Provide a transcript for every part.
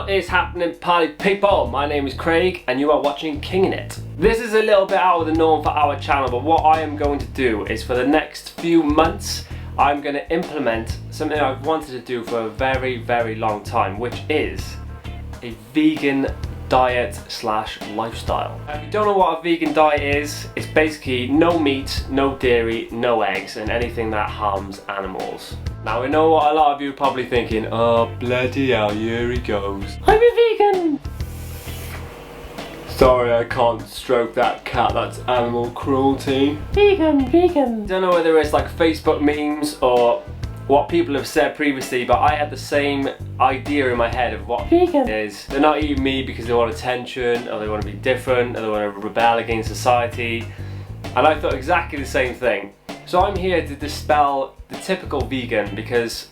What is happening, party people? My name is Craig and you are watching Kinging It. This is a little bit out of the norm for our channel, but what I am going to do is for the next few months I'm going to implement something I've wanted to do for a very long time, which is a vegan diet slash lifestyle. If you don't know what a vegan diet is, it's basically no meat, no dairy, no eggs, and anything that harms animals. Now I know what a lot of you are probably thinking, oh bloody hell, here he goes. I'm a vegan! Sorry, I can't stroke that cat, that's animal cruelty. Vegan. I don't know whether it's like Facebook memes or what people have said previously, but I had the same idea in my head of what vegan is. They're not eating meat because they want attention, or they want to be different, or they want to rebel against society. And I thought exactly the same thing. So I'm here to dispel the typical vegan, because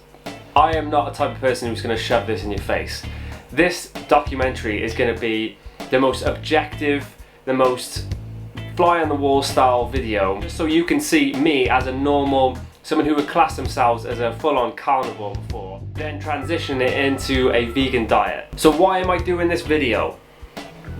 I am not the type of person who's going to shove this in your face. This documentary is going to be the most objective, the most fly on the wall style video, just so you can see me as a normal, someone who would class themselves as a full-on carnivore before, then transition it into a vegan diet. So why am I doing this video?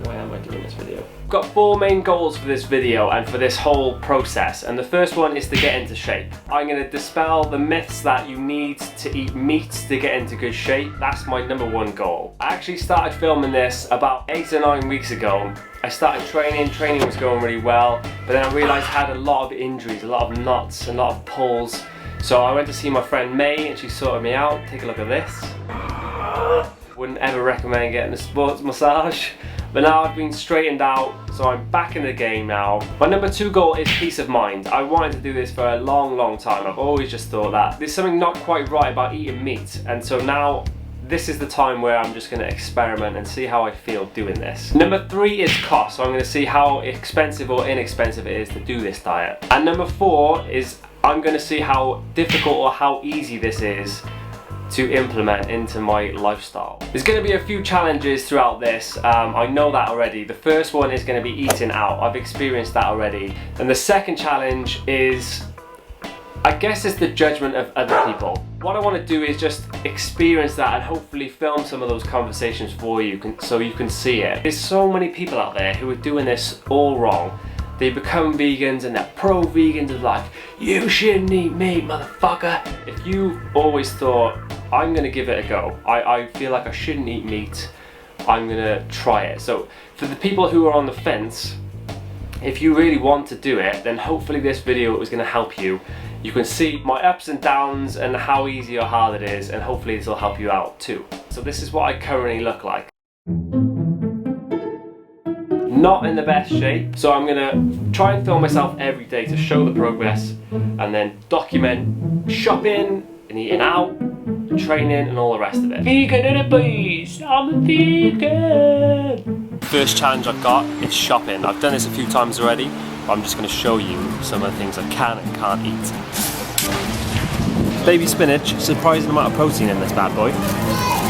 I've got 4 main goals for this video and for this whole process, and the first one is to get into shape. I'm going to dispel the myths that you need to eat meat to get into good shape. That's my #1 goal. I actually started filming this about 8 or 9 weeks ago. I started training was going really well, but then I realised I had a lot of injuries, a lot of knots, a lot of pulls. So I went to see my friend May and she sorted me out. Take a look at this. Wouldn't ever recommend getting a sports massage. But now I've been straightened out, so I'm back in the game now. My #2 goal is peace of mind. I wanted to do this for a long time. I've always just thought that there's something not quite right about eating meat, and so now this is the time where I'm just going to experiment and see how I feel doing this. #3 is cost, so I'm going to see how expensive or inexpensive it is to do this diet. And #4 is I'm going to see how difficult or how easy this is to implement into my lifestyle. There's going to be a few challenges throughout this, I know that already. The first one is going to be eating out. I've experienced that already. And the second challenge is, I guess, it's the judgment of other people. What I want to do is just experience that and hopefully film some of those conversations for you so you can see it. There's so many people out there who are doing this all wrong. They become vegans and they're pro-vegans and like, you shouldn't eat meat, motherfucker. If you've always thought, I'm gonna give it a go, I feel like I shouldn't eat meat, I'm gonna try it. So for the people who are on the fence, if you really want to do it, then hopefully this video is gonna help you. You can see my ups and downs and how easy or hard it is, and hopefully this will help you out too. So this is what I currently look like. Not in the best shape, so I'm gonna try and film myself every day to show the progress, and then document shopping and eating out, training and all the rest of it. Vegan in a beast, I'm a vegan! First challenge I've got is shopping. I've done this a few times already, but I'm just going to show you some of the things I can and can't eat. Baby spinach, surprising amount of protein in this bad boy.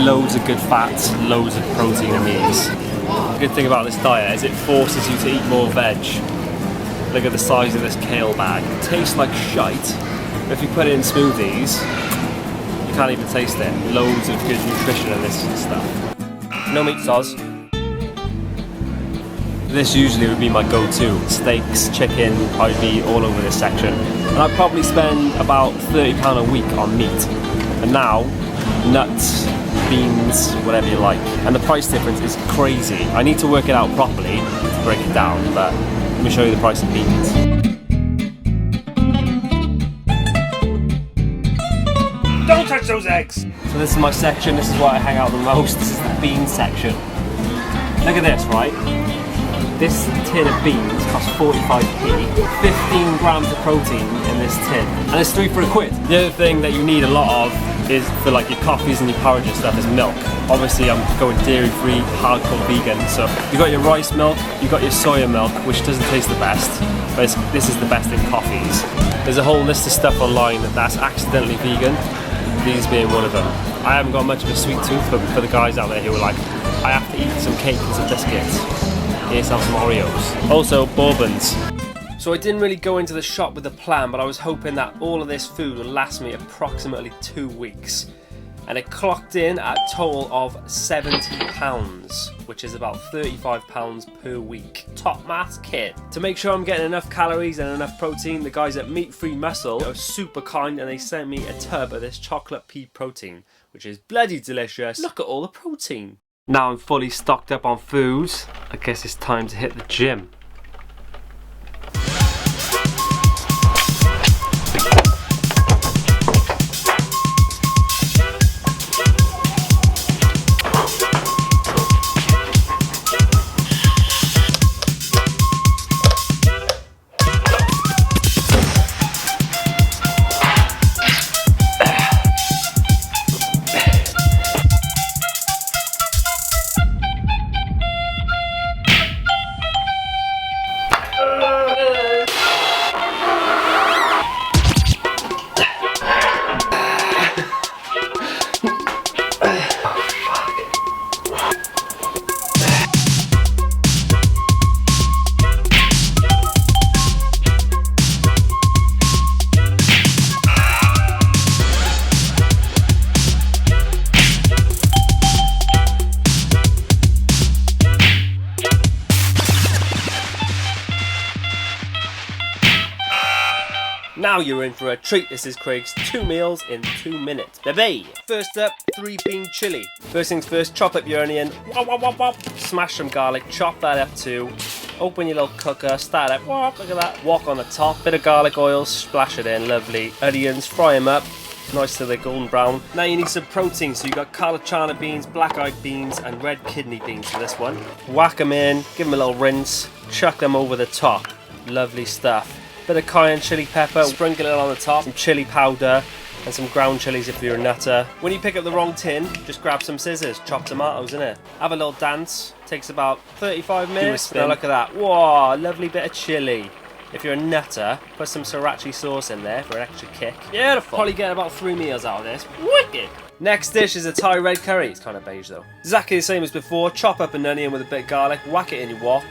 Loads of good fats, loads of protein in these. The good thing about this diet is it forces you to eat more veg. Look at the size of this kale bag. It tastes like shite, but if you put it in smoothies, you can't even taste it. Loads of good nutrition in this stuff. No meat sauce. This usually would be my go-to. Steaks, chicken, I'd be all over this section. And I'd probably spend about £30 a week on meat. And now, nuts, beans, whatever you like. And the price difference is crazy. I need to work it out properly to break it down, but let me show you the price of beans. Don't touch those eggs! So this is my section, this is where I hang out the most. This is the bean section. Look at this, right? This tin of beans costs 45p, 15 grams of protein in this tin, and it's 3 for a quid. The other thing that you need a lot of is for like your coffees and your porridge and stuff is milk. Obviously I'm going dairy-free, hardcore vegan, so you've got your rice milk, you've got your soya milk, which doesn't taste the best, but this is the best in coffees. There's a whole list of stuff online that's accidentally vegan, these being one of them. I haven't got much of a sweet tooth, but for the guys out there who are like, I have to eat some cake and some biscuits, here's some Oreos. Also, bourbons. So I didn't really go into the shop with a plan, but I was hoping that all of this food would last me approximately 2 weeks. and it clocked in at a total of £70, which is about £35 per week. Top maths kid. To make sure I'm getting enough calories and enough protein, the guys at Meat Free Muscle are super kind and they sent me a tub of this chocolate pea protein, which is bloody delicious. Look at all the protein. Now I'm fully stocked up on food, I guess it's time to hit the gym. Now you're in for a treat. This is Craig's 2 meals in 2 minutes, baby. First up, 3 bean chili. First things first, chop up your onion. Wop, wop, wop, wop. Smash some garlic, chop that up too. Open your little cooker, start up. Wop, look at that. Wok on the top, bit of garlic oil, splash it in, lovely. Onions, fry them up. Nice till they're golden brown. Now you need some protein, so you got cauliflower beans, black-eyed beans, and red kidney beans for this one. Whack them in, give them a little rinse, chuck them over the top. Lovely stuff. Bit of cayenne chili pepper, sprinkle it on the top, some chili powder, and some ground chilies if you're a nutter. When you pick up the wrong tin, just grab some scissors, chop tomatoes in it. Have a little dance, takes about 35 minutes. Now look at that, whoa, lovely bit of chili. If you're a nutter, put some sriracha sauce in there for an extra kick. Beautiful. Probably get about 3 meals out of this. Wicked. Next dish is a Thai red curry. It's kind of beige though. Exactly the same as before. Chop up an onion with a bit of garlic, whack it in your wok.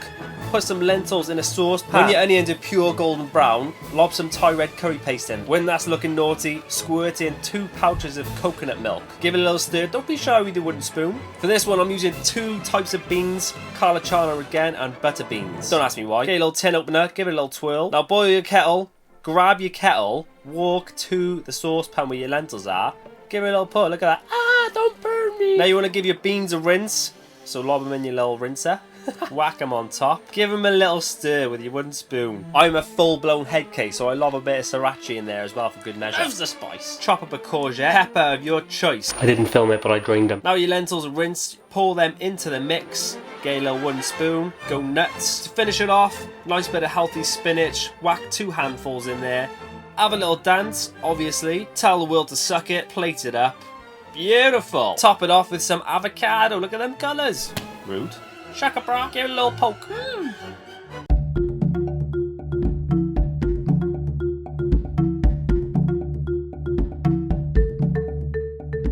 Put some lentils in a saucepan. When your onions are pure golden brown, lob some Thai red curry paste in. When that's looking naughty, squirt in 2 pouches of coconut milk. Give it a little stir. Don't be shy with the wooden spoon. For this one, I'm using 2 types of beans, cauliflower again, and butter beans. Don't ask me why. Get a little tin opener, give it a little twirl. Now boil your kettle. Grab your kettle, walk to the saucepan where your lentils are. Give it a little pull. Look at that. Ah, don't burn me. Now you want to give your beans a rinse, so lob them in your little rinser. Whack them on top. Give them a little stir with your wooden spoon. I'm a full-blown head case, so I lob a bit of sriracha in there as well for good measure. Loves the spice. Chop up a courgette, pepper of your choice. I didn't film it, but I drained them. Now your lentils are rinsed. Pour them into the mix. Get a little wooden spoon. Go nuts. To finish it off, nice bit of healthy spinach. Whack 2 handfuls in there. Have a little dance, obviously. Tell the world to suck it. Plate it up. Beautiful. Top it off with some avocado. Look at them colours. Rude. Shaka bra, give it a little poke.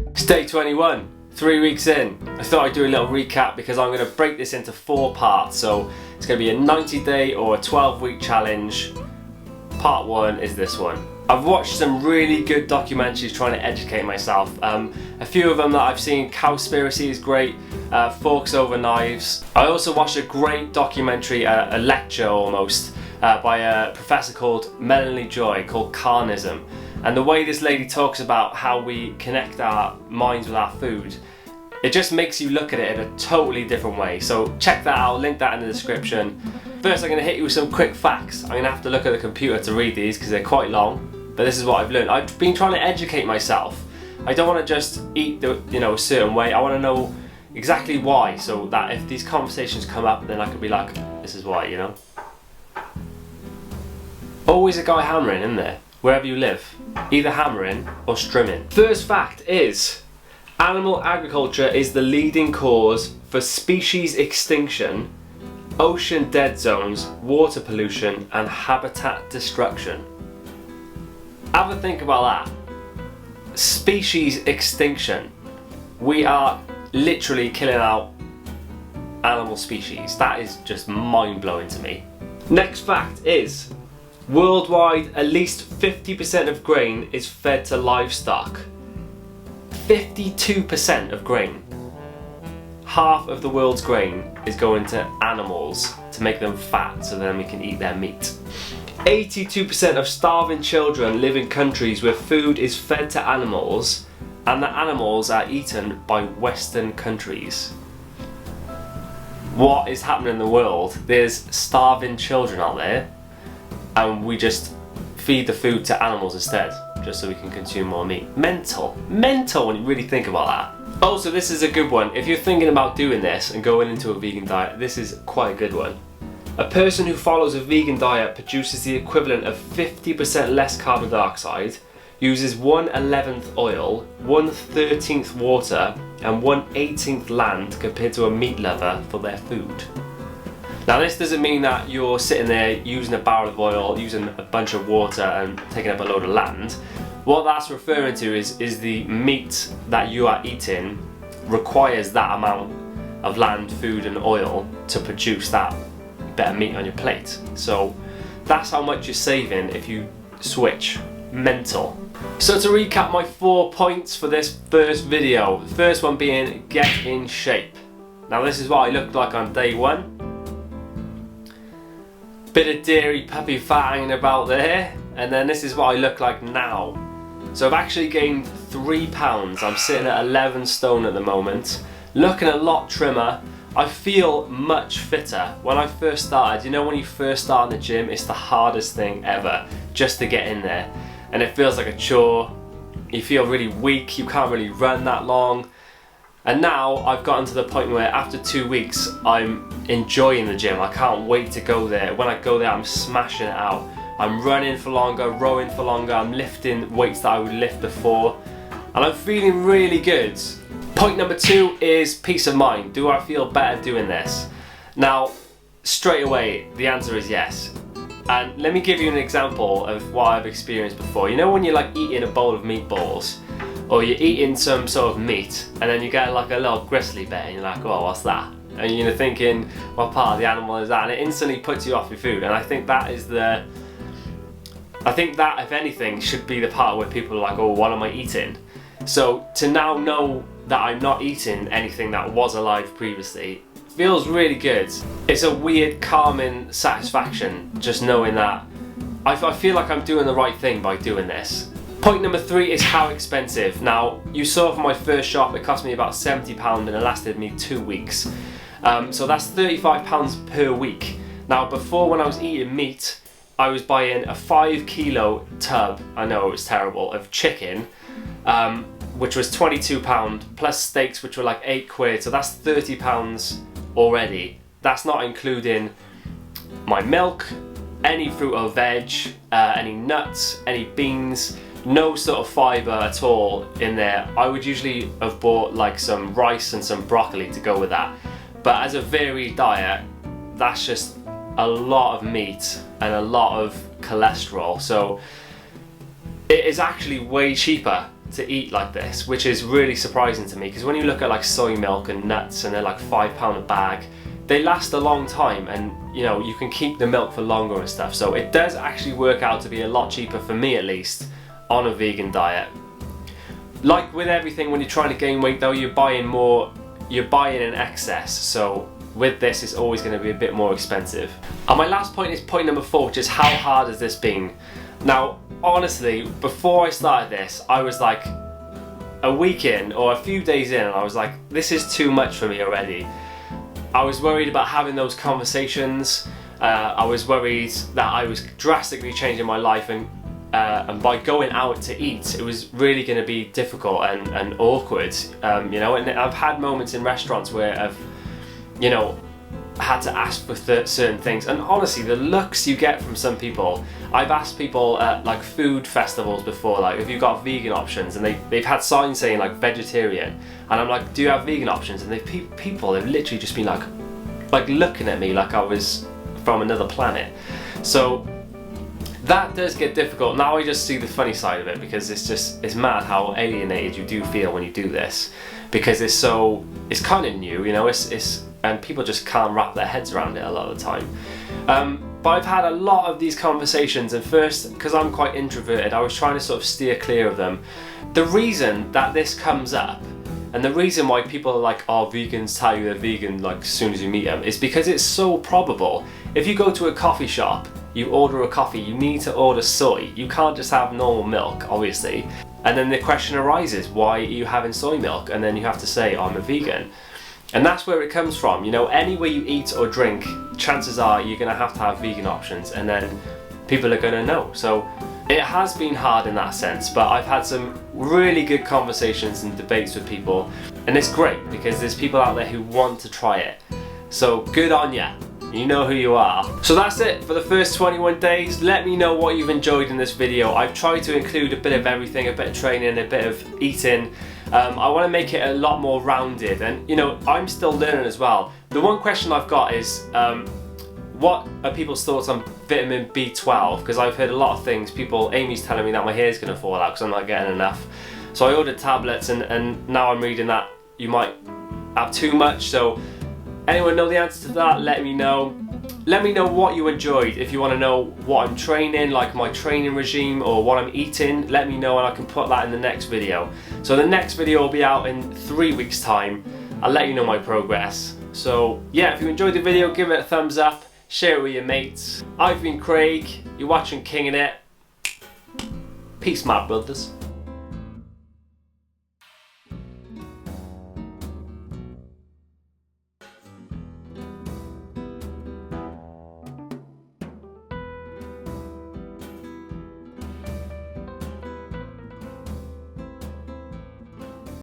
It's day 21, 3 weeks in. I thought I'd do a little recap because I'm going to break this into 4 parts. So it's going to be a 90-day or a 12-week challenge. Part 1 is this one. I've watched some really good documentaries trying to educate myself. A few of them that I've seen, Cowspiracy is great, Forks Over Knives. I also watched a great documentary, a lecture almost, by a professor called Melanie Joy called Carnism. And the way this lady talks about how we connect our minds with our food, it just makes you look at it in a totally different way. So check that out, link that in the description. First I'm going to hit you with some quick facts. I'm going to have to look at the computer to read these because they're quite long. But this is what I've learned. I've been trying to educate myself. I don't want to just eat a certain way. I want to know exactly why, so that if these conversations come up, then I could be like, this is why, you know. Always a guy hammering in there, wherever you live. Either hammering or strimming. First fact is, animal agriculture is the leading cause for species extinction, ocean dead zones, water pollution, and habitat destruction. Have a think about that. Species extinction. We are literally killing out animal species. That is just mind-blowing to me. Next fact is, worldwide at least 50% of grain is fed to livestock. 52% of grain. Half of the world's grain is going to animals to make them fat so then we can eat their meat. 82% of starving children live in countries where food is fed to animals and the animals are eaten by Western countries. What is happening in the world? There's starving children out there and we just feed the food to animals instead, just so we can consume more meat. Mental. Mental when you really think about that. Also, this is a good one. If you're thinking about doing this and going into a vegan diet, this is quite a good one. A person who follows a vegan diet produces the equivalent of 50% less carbon dioxide, uses 1/11th oil, 1/13th water, and 1/18th land compared to a meat lover for their food. Now this doesn't mean that you're sitting there using a barrel of oil, using a bunch of water and taking up a load of land. What that's referring to is the meat that you are eating requires that amount of land, food and oil to produce that better meat on your plate. So that's how much you're saving if you switch. Mental. So to recap my 4 points for this first video, the first one being get in shape. Now this is what I looked like on day 1. Bit of dairy puppy fat hanging about there, and then this is what I look like now. So I've actually gained 3 pounds. I'm sitting at 11 stone at the moment, looking a lot trimmer. I feel much fitter. When I first started, you know when you first start in the gym, it's the hardest thing ever just to get in there, and it feels like a chore. You feel really weak, you can't really run that long. And now I've gotten to the point where after 2 weeks I'm enjoying the gym. I can't wait to go there. When I go there I'm smashing it out. I'm running for longer, rowing for longer, I'm lifting weights that I would lift before, and I'm feeling really good. Point number 2 is peace of mind. Do I feel better doing this? Now, straight away, the answer is yes. And let me give you an example of what I've experienced before. You know when you're like eating a bowl of meatballs, or you're eating some sort of meat, and then you get like a little gristly bit, and you're like, oh, what's that? And you're thinking, what part of the animal is that? And it instantly puts you off your food. And I think that if anything, should be the part where people are like, oh, what am I eating? So to now know that I'm not eating anything that was alive previously feels really good. It's a weird calming satisfaction just knowing that I feel like I'm doing the right thing by doing this. Point number 3 is how expensive. Now you saw from my first shop it cost me about £70 and it lasted me 2 weeks. So that's £35 per week. Now before, when I was eating meat, I was buying a 5 kilo tub, I know it was terrible, of chicken, which was £22, plus steaks which were like £8, so that's £30 already. That's not including my milk, any fruit or veg, any nuts, any beans, no sort of fibre at all in there. I would usually have bought like some rice and some broccoli to go with that, but as a varied diet, that's just a lot of meat and a lot of cholesterol. So it is actually way cheaper to eat like this, which is really surprising to me, because when you look at like soy milk and nuts and they're like £5 a bag, they last a long time, and you know you can keep the milk for longer and stuff. So it does actually work out to be a lot cheaper, for me at least, on a vegan diet. Like with everything, when you're trying to gain weight though, you're buying in excess. So with this, it's always going to be a bit more expensive. And my last point is point number 4, which is how hard has this been? Now, honestly, before I started this, I was like a week in or a few days in, and I was like, this is too much for me already. I was worried about having those conversations. I was worried that I was drastically changing my life, and by going out to eat, it was really going to be difficult and awkward. You know, and I've had moments in restaurants where I've, you know, had to ask for certain things, and honestly the looks you get from some people. I've asked people at like food festivals before, like, if you've got vegan options, and they've had signs saying like vegetarian, and I'm like, do you have vegan options? And people have literally just been like looking at me like I was from another planet. So that does get difficult. Now I just see the funny side of it, because it's mad how alienated you do feel when you do this, because it's kind of new, you know, and people just can't wrap their heads around it a lot of the time. But I've had a lot of these conversations, and first, because I'm quite introverted, I was trying to sort of steer clear of them. The reason that this comes up, and the reason why people are like, oh, vegans tell you they're vegan like as soon as you meet them, is because it's so probable. If you go to a coffee shop, you order a coffee, you need to order soy. You can't just have normal milk, obviously. And then the question arises, why are you having soy milk? And then you have to say, oh, I'm a vegan. And that's where it comes from. You know, anywhere you eat or drink, chances are you're gonna have to have vegan options, and then people are gonna know. So it has been hard in that sense, but I've had some really good conversations and debates with people, and it's great because there's people out there who want to try it. So good on ya. You know who you are. So that's it for the first 21 days. Let me know what you've enjoyed in this video. I've tried to include a bit of everything, a bit of training, a bit of eating. I want to make it a lot more rounded, and you know, I'm still learning as well. The one question I've got is, what are people's thoughts on vitamin B12? Because I've heard a lot of things. Amy's telling me that my hair's going to fall out because I'm not getting enough. So I ordered tablets, and now I'm reading that you might have too much. So anyone know the answer to that? Let me know. Let me know what you enjoyed. If you want to know what I'm training, like my training regime, or what I'm eating, let me know and I can put that in the next video. So the next video will be out in 3 weeks' time. I'll let you know my progress. So yeah, if you enjoyed the video, give it a thumbs up, share it with your mates. I've been Craig, you're watching Kinging It. Peace, my brothers.